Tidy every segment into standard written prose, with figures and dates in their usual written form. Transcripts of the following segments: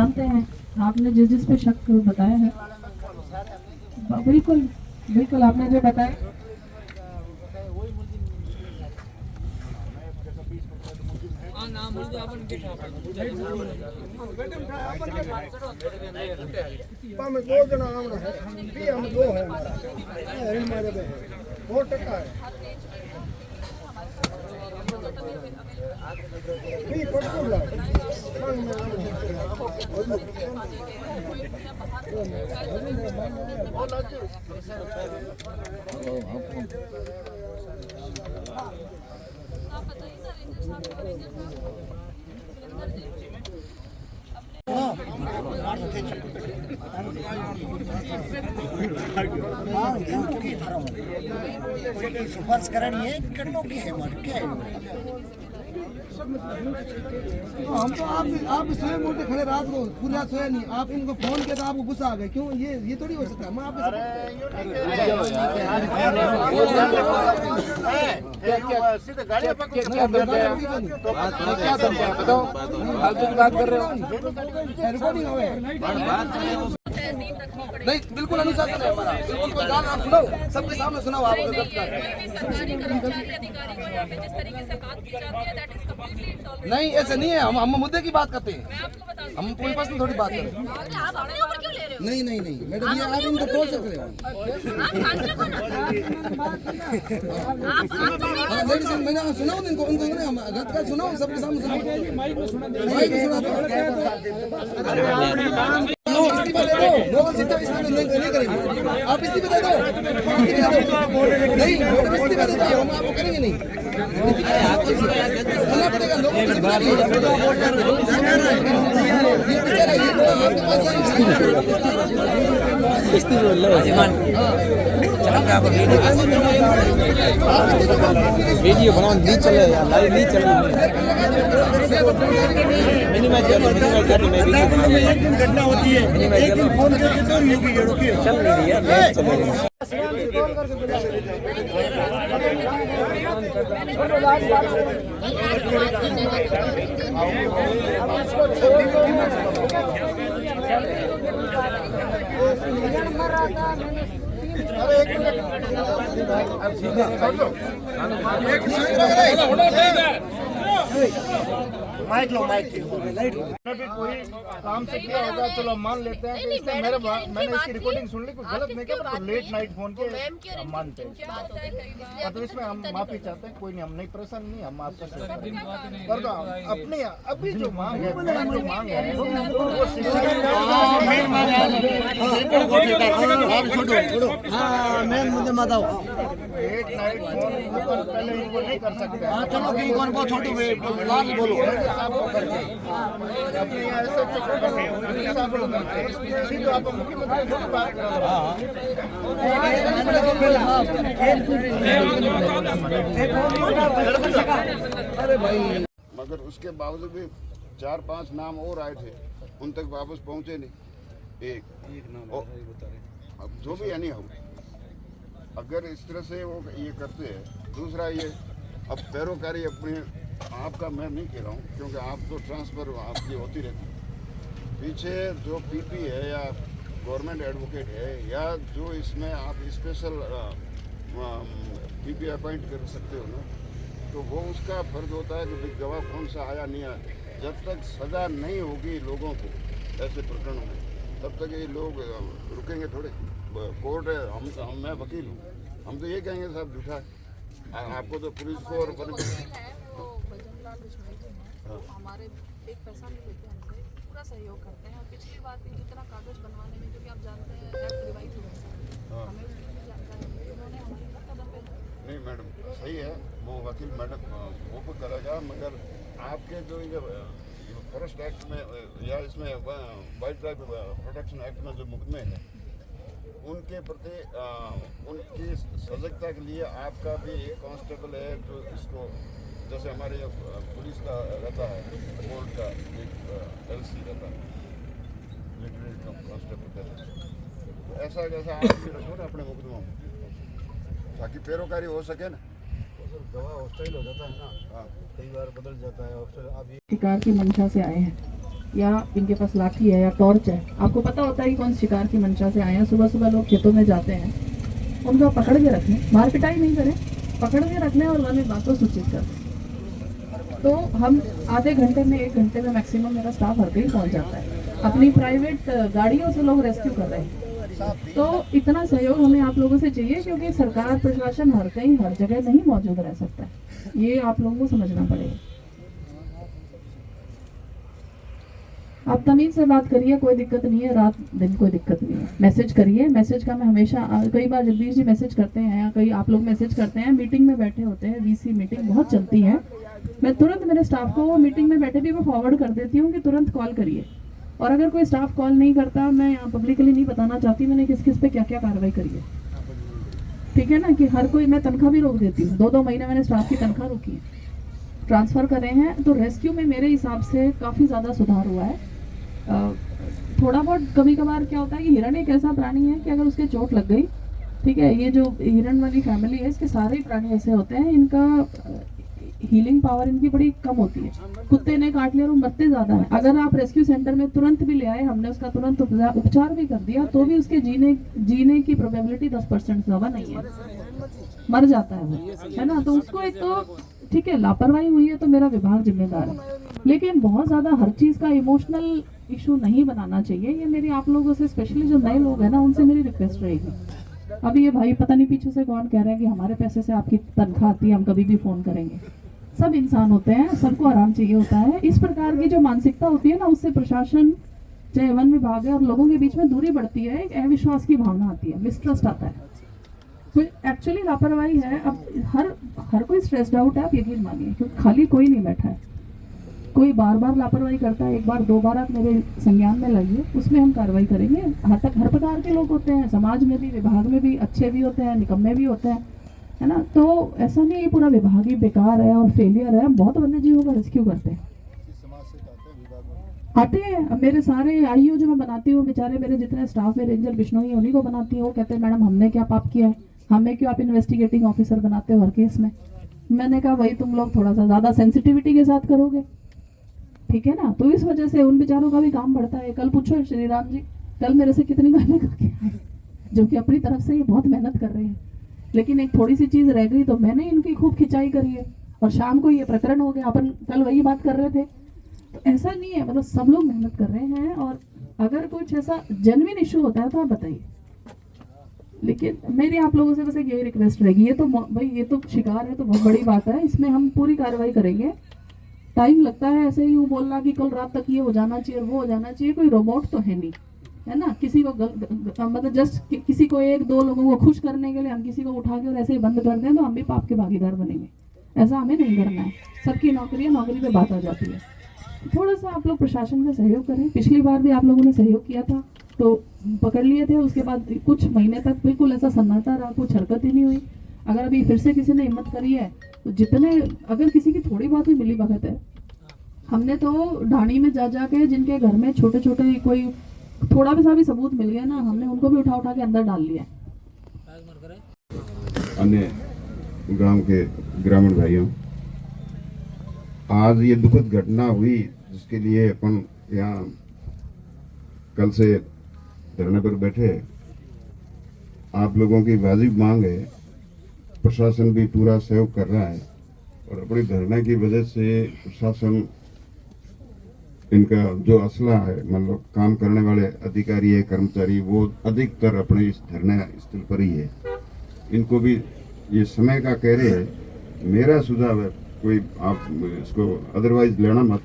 जानते हैं आपने जिस पे शक बताया है, बिल्कुल बिल्कुल आपने जो बताया सिफारिश करानी है करनो की है मार क्या है हम तो आप स्वयं उठे खड़े रात को पूरी रात सोया नहीं, आप इनको फोन किया तो आपको गुस्सा आ गया क्यों? ये थोड़ी हो सकता है। मैं आपके सीधे गाड़ियां पकड़ बताओ फालतू की बात कर रहे हो। रिकॉर्डिंग हो नहीं, बिल्कुल अनुशासन है हमारा। बिल्कुल कोई गाना आप सुनाओ, सबके सामने सुनाओ। आप नहीं, ऐसे नहीं है। हम मुद्दे की बात करते हैं, हम पूरी पर्सन थोड़ी बात करें। नहीं नहीं नहीं मैडम, ये आप इनको बोल सकते हो। मैंने सुनाओ इनको, उनको गलत सुनाओ, सबके सामने सुनाओ। माइक में सुना दो। इस्तीफा दे दो, लोग इस्तीफा नहीं करेंगे। आप इस्तीफा दे दो, नहीं इस्तीफा दे दो, हम आपको करेंगे नहीं। होना पड़ेगा, लोगों को वीडियो बनाओ, नहीं चले यार, लाइव नहीं चल रही। एक दिन घटना होती है, एक दिन फोन करके तो चल रही है, मैच चल रही है। माइक लो, माइक भी कोई काम से किया होगा, चलो मान लेते हैं कि इसने मैंने इसकी रिकॉर्डिंग सुन ली, कोई गलत नहीं किया, तो लेट नाइट फोन के हम मानते हैं। मतलब इसमें हम माफी चाहते हैं, कोई नहीं, हम नहीं परेशान नहीं, हम आपका पर अपनी अभी जो मांग है, जो मांग है मुझे बताओ। लेट नाइट फोन पहले इनको नहीं कर सकते। चलो को छोटू बोलो आपको करके अपने ऐसे आप मुख्यमंत्री बात कर मगर उसके बावजूद भी 4-5 नाम और आए थे, उन तक वापस पहुंचे नहीं। एक नाम अब जो भी यानी हो, अगर इस तरह से वो ये करते हैं। दूसरा ये अब पैरोकारी अपने आपका मैं नहीं कह रहा हूँ, क्योंकि आप तो ट्रांसफर आपकी होती रहती है। पीछे जो पीपी है या गवर्नमेंट एडवोकेट है, या जो इसमें आप स्पेशल पीपी अपॉइंट कर सकते हो ना, तो वो उसका फर्ज होता है कि गवाह कौन सा आया नहीं आया। जब तक सजा नहीं होगी लोगों को ऐसे प्रकरणों में, तब तक ये लोग रुकेंगे थोड़े। कोर्ट है, मैं वकील हूँ, हम तो ये कहेंगे साहब झूठा है। आपको तो पुलिस को और हमारे एक पैसा नहीं लेते, हमसे पूरा सहयोग करते हैं। और पिछली बार भी जितना कागज बनवाने में, क्योंकि आप जानते हैं एक्ट रिवाइज हुआ है, हमें उसकी भी जानकारी है, उन्होंने हमारे कदम पे नहीं मैडम सही है, वो वकील मैडम वो भी करेगा। मगर आपके जो ये फॉरेस्ट एक्ट में या इसमें वाइल्ड लाइफ प्रोटेक्शन एक्ट में जो मुकदमे हैं, उनके प्रति उनकी सजगता के लिए आपका भी एक कांस्टेबल है जो इसको, जैसे हमारे पुलिस का रहता है, कोर्ट का एक LC रहता है, लिटरेरी कांस्टेबल कहते हैं। तो ऐसा जैसा आप भी रखो ना अपने मुकदमों में, ताकि पैरोकारी हो सके ना। दवा हॉस्टाइल हो जाता है ना, कई बार बदल जाता है हॉस्टाइल। आप अधिकार की मंशा से आए हैं। या इनके पास लाठी है या टॉर्च है, आपको पता होता है कि कौन शिकार की मंशा से आए हैं। सुबह सुबह लोग खेतों में जाते हैं, उनको पकड़ के रखें, मार पिटाई नहीं करें, पकड़ के रखना है और वन विभाग को सूचित कर दें। तो हम आधे घंटे में 1 घंटे में मैक्सिमम मेरा स्टाफ हर कहीं पहुंच जाता है। अपनी प्राइवेट गाड़ियों से लोग रेस्क्यू कर रहे हैं। तो इतना सहयोग हमें आप लोगों से चाहिए, क्योंकि सरकार प्रशासन हर कहीं हर जगह नहीं मौजूद रह सकता है, ये आप लोगों को समझना पड़ेगा। आप तमीज से बात करिए, कोई दिक्कत नहीं है, रात दिन कोई दिक्कत नहीं है। मैसेज करिए, मैसेज का मैं हमेशा कई बार जगदीश जी मैसेज करते हैं या कई आप लोग मैसेज करते हैं, मीटिंग में बैठे होते हैं, वीसी मीटिंग बहुत चलती है, मैं तुरंत मेरे स्टाफ को वो मीटिंग में बैठे भी मैं फॉरवर्ड कर देती हूँ कि तुरंत कॉल करिए। और अगर कोई स्टाफ कॉल नहीं करता, मैं यहाँ पब्लिकली नहीं बताना चाहती मैंने किस किस पे क्या क्या कार्रवाई करी है, ठीक है ना, कि हर कोई, मैं तनख्वाह भी रोक देती हूँ। 2-2 महीने मैंने स्टाफ की तनख्वाह रोकी है, ट्रांसफ़र करे हैं। तो रेस्क्यू में मेरे हिसाब से काफ़ी ज़्यादा सुधार हुआ है। थोड़ा बहुत कभी कभार क्या होता है कि हिरण एक ऐसा प्राणी है कि अगर उसके चोट लग गई, ठीक है, ये जो हिरण वाली फैमिली है इसके सारे प्राणी ऐसे होते हैं, इनका हीलिंग पावर इनकी बड़ी कम होती है। कुत्ते ने काट लिया और मरते ज़्यादा है। अगर आप रेस्क्यू सेंटर में तुरंत भी ले आए, हमने उसका तुरंत उपचार भी कर दिया, तो भी उसके जीने की प्रोबेबिलिटी 10% ज़्यादा नहीं है, मर जाता है वो, है ना। तो उसको एक तो ठीक है लापरवाही हुई है तो मेरा विभाग जिम्मेदार है, लेकिन बहुत ज़्यादा हर चीज़ का इमोशनल इशू नहीं बनाना चाहिए। ये मेरी आप लोगों से, स्पेशली जो नए लोग हैं ना, उनसे मेरी रिक्वेस्ट रहेगी। अभी ये भाई पता नहीं पीछे से कौन कह रहे हैं कि हमारे पैसे से आपकी तनख्वाह आती है, हम कभी भी फ़ोन करेंगे। सब इंसान होते हैं, सबको आराम चाहिए होता है। इस प्रकार की जो मानसिकता होती है ना, उससे प्रशासन चाहे वन विभाग है और लोगों के बीच में दूरी बढ़ती है, एक अविश्वास की भावना आती है, मिसट्रस्ट आता है। तो एक्चुअली लापरवाही है। अब हर कोई स्ट्रेस्ड आउट है, आप यकीन मानिए, क्योंकि खाली कोई नहीं बैठा है। कोई बार बार लापरवाही करता है, 1 बार 2 बार आप मेरे संज्ञान में लाइए, उसमें हम कार्रवाई करेंगे। हर प्रकार के लोग होते हैं, समाज में भी, विभाग में भी, अच्छे भी होते हैं, निकम्मे भी होते हैं, है ना। तो ऐसा नहीं है पूरा विभाग ही बेकार है और फेलियर है। बहुत वन्य जीवों का रेस्क्यू करते हैं, आते हैं। अब मेरे सारे आईओ जो मैं बनाती हूँ, बेचारे मेरे जितने स्टाफ में रेंजर बिश्नोई उन्हीं को बनाती हूँ। वो कहते हैं मैडम हमने क्या पाप किया है, हमें क्यों आप इन्वेस्टिगेटिंग ऑफिसर बनाते हो हर केस में। मैंने कहा वही तुम लोग थोड़ा सा ज़्यादा सेंसिटिविटी के साथ करोगे, ठीक है ना। तो इस वजह से उन बेचारों का भी काम बढ़ता है। कल पूछो श्री राम जी, कल मेरे से कितनी गाली खा के आए, जो कि अपनी तरफ से ये बहुत मेहनत कर रहे हैं, लेकिन एक थोड़ी सी चीज़ रह गई तो मैंने इनकी खूब खिंचाई करी है और शाम को ये प्रकरण हो गया। अपन कल वही बात कर रहे थे। तो ऐसा नहीं है, मतलब सब लोग मेहनत कर रहे हैं। और अगर कुछ ऐसा जेन्युइन इशू होता है तो आप बताइए, लेकिन मेरी आप लोगों से बस एक यही रिक्वेस्ट रहेगी। ये तो भाई ये तो शिकार है तो बहुत बड़ी बात है, इसमें हम पूरी कार्रवाई करेंगे। टाइम लगता है ऐसे ही बोलना कि कल रात तक ये हो जाना चाहिए, वो हो जाना चाहिए। कोई रोबोट तो है नहीं, है ना। किसी को मतलब जस्ट किसी को 1-2 लोगों को खुश करने के लिए हम किसी को उठा के और ऐसे ही बंद कर दें तो हम भी पाप के भागीदार बनेंगे। ऐसा हमें नहीं करना है। सबकी नौकरी है, नौकरी पे बात आ जाती है। थोड़ा सा आप लोग प्रशासन का सहयोग करें। पिछली बार भी आप लोगों ने सहयोग किया था तो पकड़ लिए थे, उसके बाद कुछ महीने तक बिल्कुल ऐसा सन्नाटा रहा, कुछ हरकत ही नहीं हुई। अगर अभी फिर से किसी ने हिम्मत करी है तो जितने, अगर किसी की थोड़ी बहुत भी मिली भगत है, हमने तो ढाणी में जा के जिनके घर में छोटे छोटे कोई थोड़ा भी सा भी सबूत मिल गया ना, हमने उनको भी उठा के अंदर डाल लिया। अन्य गांव के ग्रामीण भाइयों, आज ये दुखद घटना हुई जिसके लिए अपन यहाँ कल से धरने पर बैठे। आप लोगों की वाजिब मांग है, प्रशासन भी पूरा सहयोग कर रहा है और अपने धरने की वजह से प्रशासन, इनका जो असला है, मतलब काम करने वाले अधिकारी है, कर्मचारी, वो अधिकतर अपने इस धरने स्थल पर ही है। इनको भी ये समय का कह रहे हैं। मेरा सुझाव है, कोई आप इसको अदरवाइज लेना मत।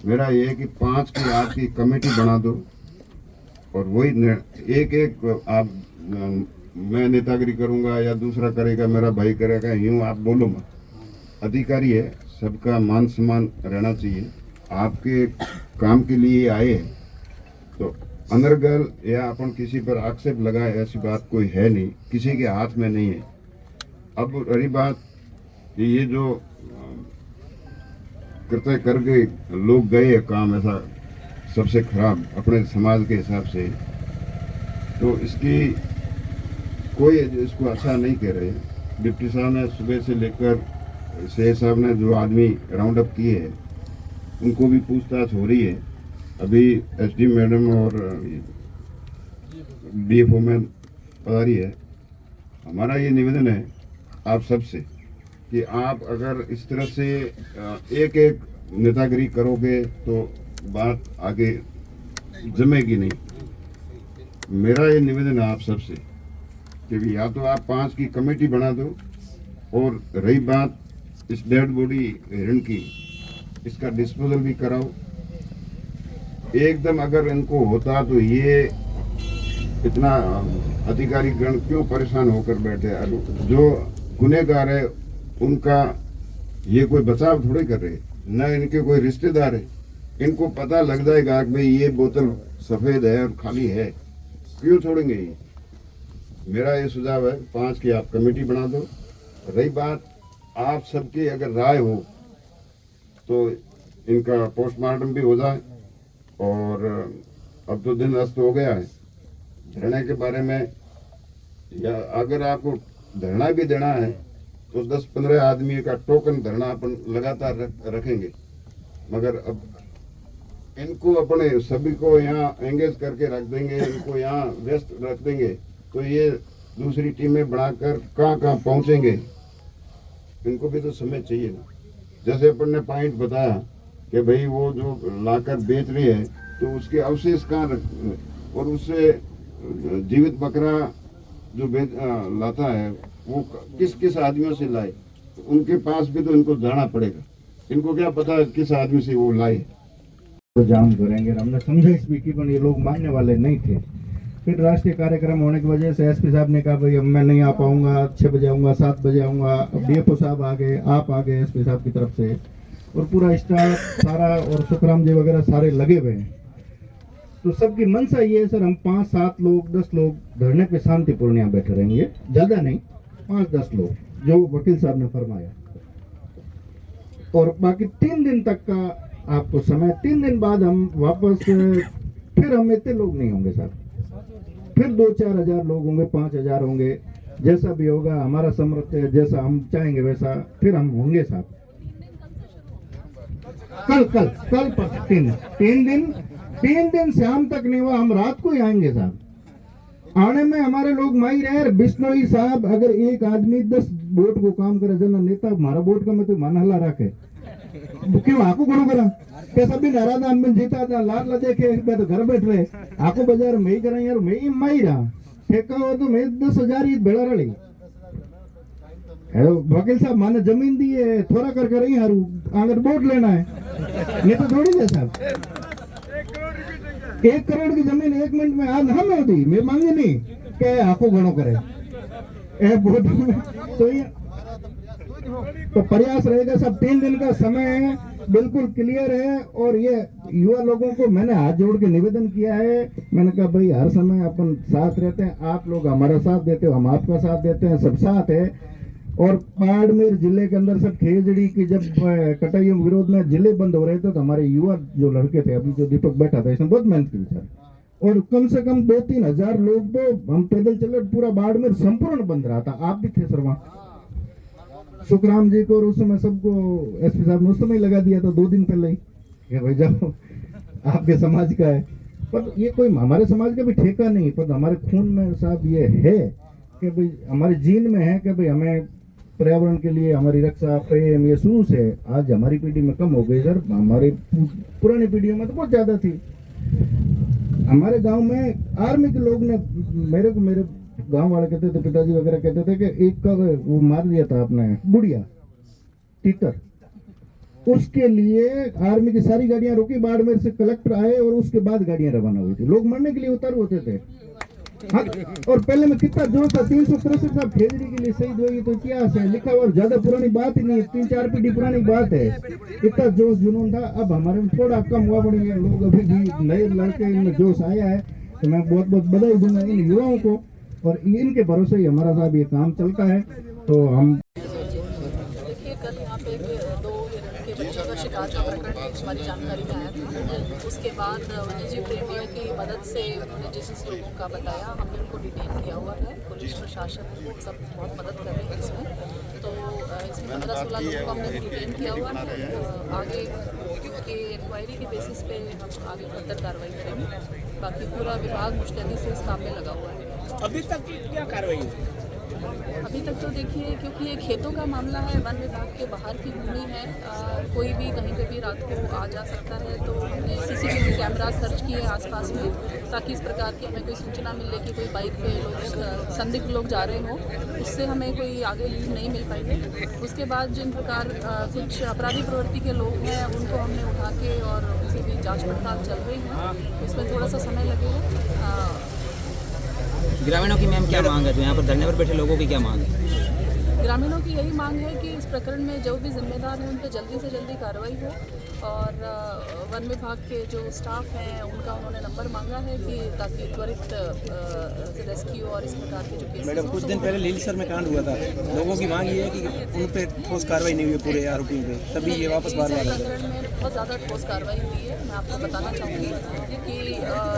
मेरा ये है कि 5 की आपकी कमेटी बना दो और वही एक आप, मैं नेतागिरी करूंगा या दूसरा करेगा, मेरा भाई करेगा, यूं आप बोलो मत। अधिकारी है, सबका मान सम्मान रहना चाहिए। आपके काम के लिए आए तो अनर्गल या अपन किसी पर आक्षेप लगाए, ऐसी बात कोई है नहीं, किसी के हाथ में नहीं है। अब रही बात कि ये जो कृत्य करके लोग गए, काम ऐसा सबसे खराब अपने समाज के हिसाब से, तो इसकी कोई इसको अच्छा नहीं कह रहे। डिप्टी साहब ने सुबह से लेकर शेर साहब ने जो आदमी राउंड अप किए हैं उनको भी पूछताछ हो रही है। अभी एसडी मैडम और डीएफओ मैम पधारी है। हमारा ये निवेदन है आप सबसे कि आप अगर इस तरह से एक एक नेतागिरी करोगे तो बात आगे जमेगी नहीं। मेरा ये निवेदन है आप सबसे कि या तो आप 5 की कमेटी बना दो, और रही बात इस डेड बॉडी हिरण की, इसका डिस्पोजल भी कराओ। एकदम अगर इनको होता तो ये इतना अधिकारी गण क्यों परेशान होकर बैठे? जो गुनहगार है उनका ये कोई बचाव थोड़े कर रहे, न इनके कोई रिश्तेदार है। इनको पता लग जाएगा कि भाई ये बोतल सफेद है और खाली है, क्यों छोड़ेंगे ये? मेरा ये सुझाव है 5 की आप कमेटी बना दो। रही बात आप सबकी अगर राय हो तो इनका पोस्टमार्टम भी हो जाए। और अब तो दिन अस्त हो गया है धरने के बारे में, या अगर आपको धरना भी देना है तो 10-15 आदमी का टोकन धरना अपन लगातार रखेंगे। मगर अब इनको अपने सभी को यहाँ एंगेज करके रख देंगे, इनको यहाँ व्यस्त रख देंगे, तो ये दूसरी टीमें बनाकर कहाँ पहुँचेंगे? इनको भी तो समय चाहिए ना। जैसे अपन ने पॉइंट बताया कि भाई वो जो लाकर बेच रही है तो उसके अवशेष कहाँ रख, और उससे जीवित बकरा जो लाता है वो किस किस आदमियों से लाए, तो उनके पास भी तो इनको जाना पड़ेगा। इनको क्या पता किस आदमी से वो लाए। तो जाम करेंगे, हमने समझाइश भी की, पर ये लोग मानने वाले नहीं थे। फिर राष्ट्रीय कार्यक्रम होने की वजह से एसपी साहब ने कहा भाई अब मैं नहीं आ पाऊंगा, 6 बजे आऊंगा, 7 बजे आऊंगा। अब डीएफओ साहब आ गए, आप आ गए एसपी साहब की तरफ से, और पूरा स्टाफ सारा और सुखराम जी वगैरह सारे लगे हुए हैं। तो सबकी मंशा ये है सर, हम 5-7 लोग 10 लोग धरने पे शांतिपूर्ण यहाँ बैठे रहेंगे, ज्यादा नहीं, 5-10 लोग जो वकील साहब ने फरमाया। और बाकी 3 दिन तक का आपको समय, 3 दिन बाद हम वापस, फिर हम इतने लोग नहीं होंगे साहब, फिर 2-4 हजार लोग होंगे, 5 हजार होंगे, जैसा भी होगा हमारा सामर्थ्य, जैसा हम चाहेंगे वैसा फिर हम होंगे साहब। कल पर 3 दिन शाम तक नहीं हुआ, हम रात को ही आएंगे साहब। आने में हमारे लोग माहिर है। बिश्नोई साहब अगर एक आदमी 10 वोट को काम करे, जना नेता हमारा वोट का मैं तो मन हला रखे क्यों आको करो करा कैसा भी नाराज आदमी जीता था लाल लजे के तो घर बैठ रहे आको बाजार में ही करा यार, मैं ही माही रहा ठेका हो तो मैं 10,000 ही बेड़ा रही। वकील साहब माने जमीन दी है, थोड़ा कर रही हारू अगर वोट लेना है, नहीं तो थोड़ी है साहब। 1 करोड़ की जमीन 1 मिनट में आज हमें होती, मैं मांगी नहीं के आको गणो करे तो प्रयास रहेगा सब। 3 दिन का समय है, बिल्कुल क्लियर है। और ये युवा लोगों को मैंने हाथ जोड़ के निवेदन किया है, मैंने कहा भाई हर समय अपन साथ रहते हैं, आप लोग हमारा साथ देते हो, हम आपका साथ देते हैं, सब साथ है। और बाड़मेर जिले के अंदर सब खेजड़ी की जब कटाइयों के विरोध में जिले बंद हो रहे थे तो हमारे युवा जो लड़के थे, अभी जो दीपक बैठा था, इसने बहुत मेहनत की बेचारे, और कम से कम 2-3 हजार लोग तो हम पैदल चले, पूरा बाड़मेर संपूर्ण बंद रहा था। आप भी थे सर वहाँ, सुखराम जी को और उस समय सबको एसपी साहब ने उस समय लगा दिया था 2 दिन पहले ही, भाई जाओ आपके समाज का है। पर ये कोई हमारे समाज का भी ठेका नहीं, पर हमारे खून में साहब ये है कि भाई हमारे जीन में है कि भाई हमें पर्यावरण के लिए हमारी रक्षा प्रेम ये शुरू से। आज हमारी पीढ़ी में कम हो गई सर, हमारी पुरानी पीढ़ियों में तो बहुत ज्यादा थी। हमारे गांव में आर्मी के लोग ने मेरे गांव वाले कहते थे, पिताजी वगैरह कहते थे कि एक का वो मार दिया था आपने बुढ़िया तीतर, उसके लिए आर्मी की सारी गाड़ियां रुकी, बाड़मेर से कलेक्टर आए और उसके बाद गाड़ियां रवाना हुई थी। लोग मरने के लिए उतर होते थे। हाँ, और पहले में कितना जोश था, 363 साहब खेजड़ी के लिए शहीद हुए, तो इतिहास है लिखा हुआ, ज्यादा पुरानी बात ही नहीं है, 3-4 पीढ़ी पुरानी बात है। इतना जोश जुनून था, अब हमारे में थोड़ा कम हुआ पड़ेगा। लोग अभी भी नए लड़के इनमें जोश आया है, तो मैं बहुत बहुत बधाई दूंगा इन युवाओं को, और इनके भरोसे ही हमारा साहब ये काम चलता है। तो हम देखिए कल यहाँ पे 2 के बच्चों का शिकार का प्रकरण हमारी जानकारी में आया था। उसके बाद निजी प्रेमियों की मदद से उन्होंने जिस लोगों का बताया, हमने उनको डिटेन किया हुआ है। पुलिस प्रशासन को सब बहुत मदद कर रहे हैं इसमें। तो इसमें 15-16 लोगों को हमने डिटेन किया हुआ है। आगे के इंक्वायरी के बेसिस पे हम आगे फर्दर कार्रवाई करेंगे। बाकी पूरा विभाग मुस्तैदी से इस काम में लगा हुआ है। अभी तक की क्या कार्रवाई हुई? अभी तक तो देखिए, क्योंकि ये खेतों का मामला है, वन विभाग के बाहर की भूमि है, कोई भी कहीं पे भी रात को आ जा सकता है, तो हमने CCTV कैमरा सर्च किए आसपास में, ताकि इस प्रकार की हमें कोई सूचना मिले कि कोई बाइक पे लोग संदिग्ध लोग जा रहे हों, उससे हमें कोई आगे लीड नहीं मिल पाएगी। उसके बाद जिन प्रकार कुछ अपराधी प्रवृत्ति के लोग हैं उनको हमने उठा के और उनसे भी जाँच पड़ताल चल रही है, उसमें थोड़ा सा समय लगेगा। ग्रामीणों की मैम क्या मांग है? तो यहाँ पर धरने पर बैठे लोगों की क्या मांग है? ग्रामीणों की यही मांग है कि इस प्रकरण में जो भी जिम्मेदार हैं उन पर जल्दी से जल्दी कार्रवाई हो, और वन विभाग के जो स्टाफ हैं उनका उन्होंने नंबर मांगा है कि ताकि त्वरित रेस्क्यू और इस प्रकार के जो केसेस मैडम कुछ दिन पहले लीलसर में कांड हुआ था, लोगों की मांग ये है कि उन पे ठोस कार्रवाई नहीं हुई पूरे आरोपियों पे, तभी ये वापस बार बार प्रकरण में बहुत ज़्यादा ठोस कार्रवाई हुई है। मैं आपको बताना चाहूँगी कि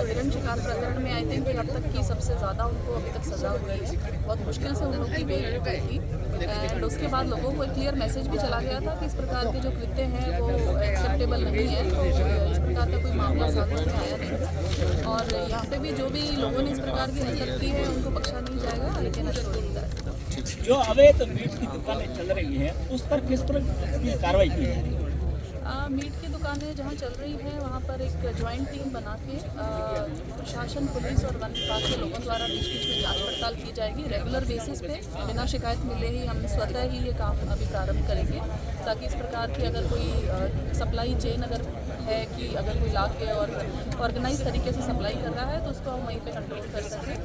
हिरण शिकार प्रकरण में आई थिंक अब तक की सबसे ज़्यादा उनको अभी तक सज़ा हुई है। बहुत मुश्किल से उन लोगों की बेल हुई थी, एंड उसके बाद लोगों को एक क्लियर मैसेज भी चला गया था कि इस प्रकार के जो कृत्य हैं वो एक्सेप्टेबल नहीं है, तो इस प्रकार का कोई मामला सामने में आया नहीं। और यहाँ पे भी जो भी लोगों ने इस प्रकार की हरकत की है उनको बख्शा नहीं जाएगा, लेकिन अगर जो अवैध मीट की दुकानें चल रही हैं उस पर किस तरह की कार्रवाई की जा रही है? मीट की दुकानें जहाँ चल रही हैं वहाँ पर एक ज्वाइंट टीम बना के प्रशासन, पुलिस और वन विभाग के लोगों द्वारा बीच बीच में जांच पड़ताल की जाएगी। रेगुलर बेसिस पे बिना शिकायत मिले ही हम स्वतः ही ये काम अभी प्रारंभ करेंगे, ताकि इस प्रकार की अगर कोई सप्लाई चेन अगर है कि अगर कोई ला के और ऑर्गेनाइज तरीके से सप्लाई कर रहा है तो उसको हम वहीं पे कंट्रोल कर सकें।